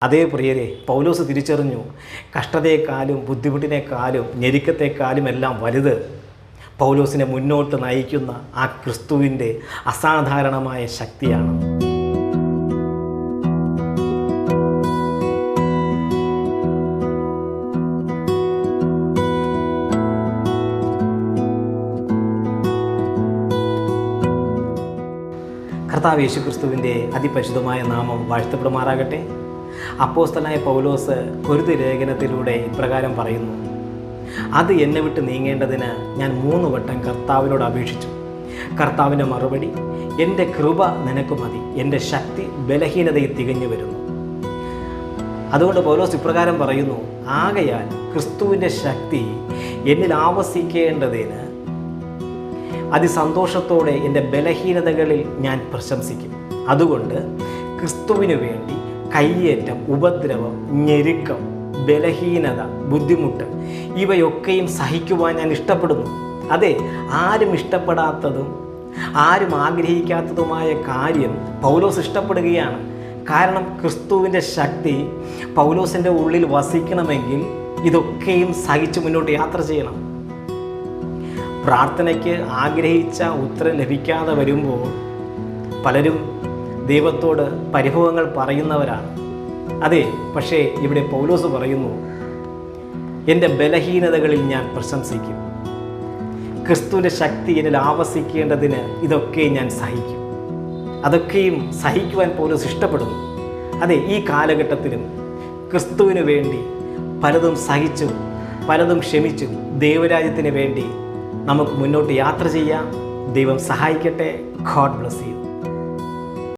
അതേ പ്രിയരെ, പൗലോസ് തിരിച്ചറിഞ്ഞു, കഷ്ടതയെക്കാളും ബുദ്ധിമുട്ടിനേക്കാളും ഞെരുക്കത്തെക്കാളും എല്ലാം വലുത് പൗലോസിനെ മുന്നോട്ട് നയിക്കുന്ന ആ ക്രിസ്തുവിൻ്റെ അസാധാരണമായ ശക്തിയാണ്. കർത്താവ് യേശുക്രിസ്തുവിൻ്റെ അതിപരിശുദ്ധമായ നാമം വാഴ്ത്തപ്പെടുമാറാകട്ടെ. അപ്പോസ്തലനായ പൗലോസ് കൊരിന്ത്യർ ലേഖനത്തിലൂടെ ഇപ്രകാരം പറയുന്നു: അത് എന്നെ വിട്ട് നീങ്ങേണ്ടതിന് ഞാൻ 3 വട്ടം കർത്താവിനോട് അപേക്ഷിച്ചു. കർത്താവിൻ്റെ മറുപടി, എൻ്റെ കൃപ നിനക്ക് മതി, എൻ്റെ ശക്തി ബലഹീനതയിൽ തികഞ്ഞു വരുന്നു. അതുകൊണ്ട് പൗലോസ് ഇപ്രകാരം പറയുന്നു: ആകയാൽ ക്രിസ്തുവിൻ്റെ ശക്തി എന്നിൽ ആവസിക്കേണ്ടതിന് അതിസന്തോഷത്തോടെ എൻ്റെ ബലഹീനതകളിൽ ഞാൻ പ്രശംസിക്കും. അതുകൊണ്ട് ക്രിസ്തുവിന് വേണ്ടി കയ്യേറ്റം, ഉപദ്രവം, ഞെരുക്കം, ബലഹീനത, ബുദ്ധിമുട്ട് ഇവയൊക്കെയും സഹിക്കുവാൻ ഞാൻ ഇഷ്ടപ്പെടുന്നു. അതെ, ആരും ഇഷ്ടപ്പെടാത്തതും ആരും ആഗ്രഹിക്കാത്തതുമായ കാര്യം പൗലോസ് ഇഷ്ടപ്പെടുകയാണ്. കാരണം ക്രിസ്തുവിൻ്റെ ശക്തി പൗലോസിൻ്റെ ഉള്ളിൽ വസിക്കണമെങ്കിൽ ഇതൊക്കെയും സഹിച്ച് മുന്നോട്ട് യാത്ര ചെയ്യണം. പ്രാർത്ഥനയ്ക്ക് ആഗ്രഹിച്ച ഉത്തരം ലഭിക്കാതെ വരുമ്പോൾ പലരും ദൈവത്തോട് പരിഭവങ്ങൾ പറയുന്നവരാണ്. അതെ, പക്ഷേ ഇവിടെ പൗലോസ് പറയുന്നു, എൻ്റെ ബലഹീനതകളിൽ ഞാൻ പ്രശംസിക്കും. ക്രിസ്തുവിൻ്റെ ശക്തി എന്നിൽ ആവസിക്കേണ്ടതിന് ഇതൊക്കെ ഞാൻ സഹിക്കും. അതൊക്കെയും സഹിക്കുവാൻ പൗലോസ് ഇഷ്ടപ്പെടുന്നു. അതെ, ഈ കാലഘട്ടത്തിലും ക്രിസ്തുവിന് വേണ്ടി പലതും സഹിച്ചും പലതും ക്ഷമിച്ചും ദൈവരാജ്യത്തിന് വേണ്ടി നമുക്ക് മുന്നോട്ട് യാത്ര ചെയ്യാം. ദൈവം സഹായിക്കട്ടെ. God bless you.